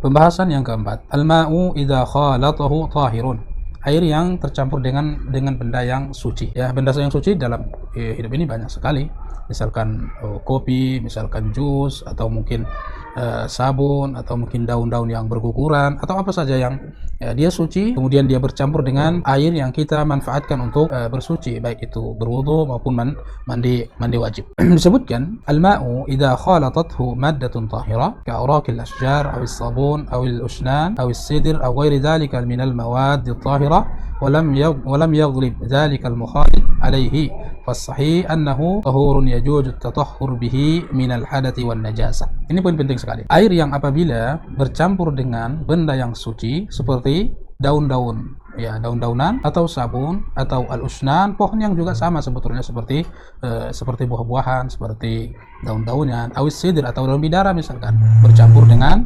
Pembahasan yang keempat, al-ma'u idza khalatahu tahirun. Air yang tercampur dengan benda yang suci. Ya, benda yang suci dalam hidup ini banyak sekali. Misalkan kopi, misalkan jus, atau mungkin sabun, atau mungkin daun-daun yang berguguran, atau apa saja yang dia suci, kemudian dia bercampur dengan air yang kita manfaatkan untuk bersuci, baik itu berwudu maupun mandi wajib. Disebutkan al-ma'u idza khalatathu maddatun tahira ka awraqil ashjar aw as-sabun aw al-ushnan aw as-sidr aw ghairi dhalika min al-mawad at-tahira ولم يغلب ذلك المخالط عليه فالصحيح أنه طهور يجوز التطهر به من الحدث والنجاسة. Ini poin penting sekali. Air yang apabila bercampur dengan benda yang suci seperti daun-daun, ya, daun-daunan atau sabun atau al-usnan, pohon yang juga sama sebetulnya seperti buah-buahan, seperti daun-daunan, awis sidir atau daun bidara misalkan, bercampur dengan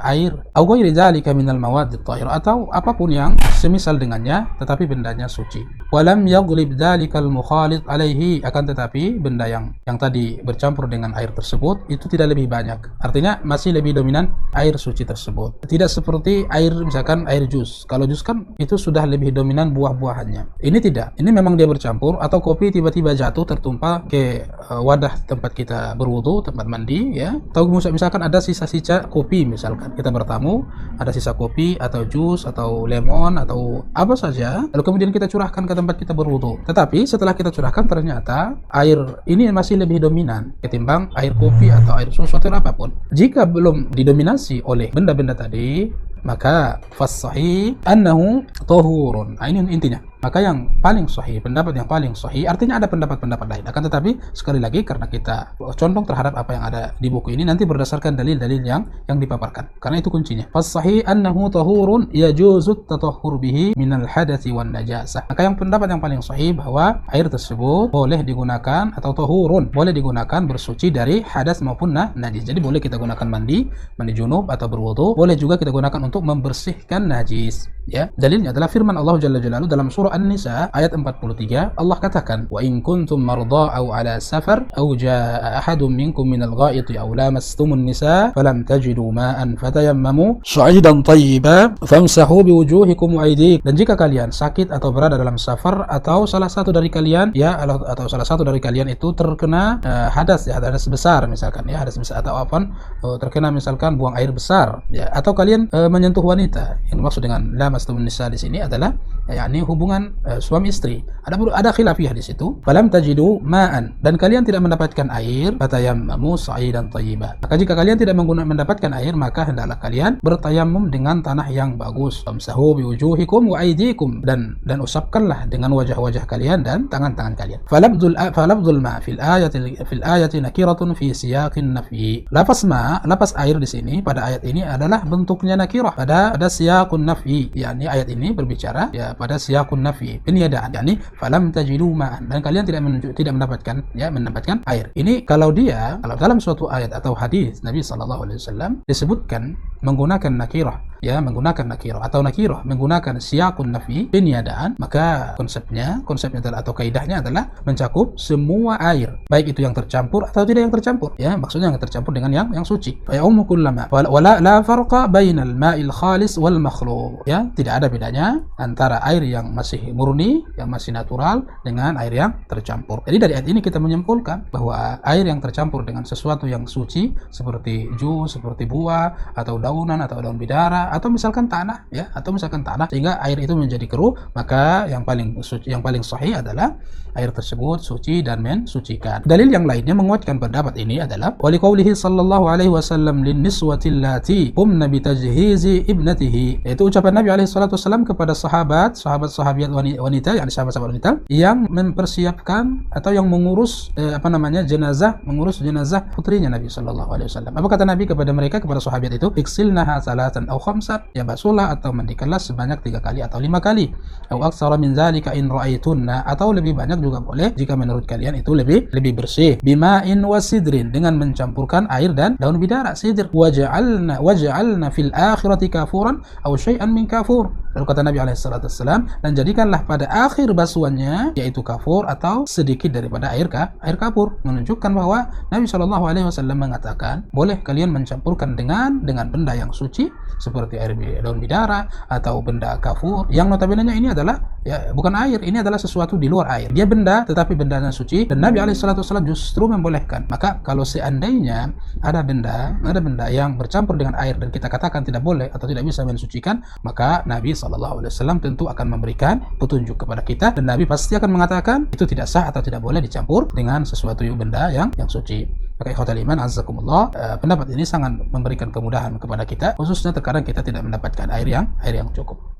air, au ghairi dzalika minal mawad at-tahir, atau apapun yang semisal dengannya tetapi bendanya suci. Walam yaghlib dzalikal mukhalit alaihi, akan tetapi benda yang tadi bercampur dengan air tersebut itu tidak lebih banyak. Artinya masih lebih dominan air suci tersebut. Tidak seperti air misalkan air jus. Kalau jus kan itu sudah lebih dominan buah-buahannya. Ini tidak. Ini memang dia bercampur, atau kopi tiba-tiba jatuh tertumpah ke wadah tempat kita berwudu, tempat mandi, ya. Atau misalkan ada sisa-sisa kopi, misalkan kita bertamu, ada sisa kopi atau jus atau lemon atau apa saja, lalu kemudian kita curahkan ke tempat kita berwudu. Tetapi setelah kita curahkan ternyata air ini masih lebih dominan ketimbang air kopi atau air susu atau apapun. Jika belum didominasi oleh benda-benda tadi, maka fas-sahih annahu tahurun. Ini intinya. Maka yang paling sahih, pendapat yang paling sahih, artinya ada pendapat-pendapat lain. Akan tetapi sekali lagi karena kita condong terhadap apa yang ada di buku ini, nanti berdasarkan dalil-dalil yang dipaparkan. Karena itu kuncinya. Fas-sahih annahu tahurun yajuzu at-tatahhur bihi minal hadatsy wan najasah. Maka yang pendapat yang paling sahih bahwa air tersebut boleh digunakan, atau tahurun boleh digunakan bersuci dari hadas maupun najis. Jadi boleh kita gunakan mandi junub atau berwudu, boleh juga kita gunakan untuk membersihkan najis. Ya, dalilnya adalah firman Allah Jalla Jalaluhu dalam surah An-Nisa ayat 43. Allah katakan, "Wa in kuntum marda aw ala safar aw jaa ahadun minkum minal gha'iti aw lamastumun nisa falam tajidu ma'an fatayammamu sa'idan thayyiban famsahu biwujuhikum wa aydikum." Dan jika kalian sakit atau berada dalam safar, atau salah satu dari kalian itu terkena hadas besar misalkan, ya, hadas besar, atau terkena misalkan buang air besar, ya, atau kalian menyentuh wanita. Yang maksud dengan lamastumun nisa di sini adalah yakni hubungan suami istri. Ada khilafiyah di situ. Falam tajidu ma'an, dan kalian tidak mendapatkan air, fatayammamu sa'idan thayyiban. Maka jika kalian tidak mendapatkan air, maka hendaklah kalian bertayammum dengan tanah yang bagus. Famsahu biwujuhikum wa aydikum, dan usapkanlah dengan wajah-wajah kalian dan tangan-tangan kalian. Falafdzul ma fil ayati nakiratun fi siyaqin nafyi. Lafaz air di sini pada ayat ini adalah bentuknya nakirah pada siyaqun nafyi. yakni ayat ini berbicara ya pada siyaqun nafi, peniadaan, yakni falam tajidu ma'an, dan kalian tidak mendapatkan air. Ini kalau dalam suatu ayat atau hadis Nabi sallallahu alaihi wasallam disebutkan menggunakan nakirah, menggunakan nakirah atau nakirah menggunakan siyaqun nafi, peniadaan, maka konsepnya adalah, atau kaidahnya adalah mencakup semua air, baik itu yang tercampur atau tidak yang tercampur, maksudnya yang tercampur dengan yang suci. Ya ummu kullama wala la farqa bainal ma'il khalis wal makhluq, tidak ada bedanya antara air yang masih murni, yang masih natural dengan air yang tercampur. Jadi dari ayat ini kita menyimpulkan bahwa air yang tercampur dengan sesuatu yang suci seperti jus, seperti buah atau daunan atau daun bidara atau misalkan tanah, sehingga air itu menjadi keruh, maka yang paling sahih adalah air tersebut suci dan mensucikan. Dalil yang lainnya menguatkan pendapat ini adalah wali qaulihi sallallahu alaihi wasallam lin niswati allati qumna bi tajhizi ibnatihi, yaitu ucapan Nabi alaihi salatu wasallam kepada sahabat-sahabiat wanita, yakni sahabat-sahabat wanita yang mempersiapkan atau yang mengurus jenazah putrinya Nabi sallallahu alaihi wasallam. Apa kata Nabi kepada mereka, kepada sahabat itu? Iksilnaha salatan aw khamsan, basuhlah atau mandikanlah sebanyak 3 kali atau 5 kali. Aw aktsara min dzalika in ra'aitunna, atau lebih banyak juga boleh jika menurut kalian itu lebih bersih. Bima'in wasidrin, dengan mencampurkan air dan daun bidara, sidr. Waja'alna fil akhirati kafuran aw syai'an min kafur, Lalu kata Nabi SAW, dan jadikanlah pada akhir basuhannya yaitu kafur atau sedikit daripada air kapur, menunjukkan bahwa Nabi SAW mengatakan boleh kalian mencampurkan dengan benda yang suci seperti air daun bidara atau benda kafur yang notabene ini adalah bukan air, ini adalah sesuatu di luar air. Dia benda tetapi bendanya suci, dan Nabi SAW justru membolehkan. Maka kalau seandainya ada benda yang bercampur dengan air dan kita katakan tidak boleh atau tidak bisa mensucikan, maka Nabi SAW tentu akan memberikan petunjuk kepada kita, dan Nabi pasti akan mengatakan itu tidak sah atau tidak boleh dicampur dengan sesuatu benda yang suci. Maka ikhwatal iman azzakumullah, pendapat ini sangat memberikan kemudahan kepada kita, khususnya terkadang kita tidak mendapatkan air yang cukup.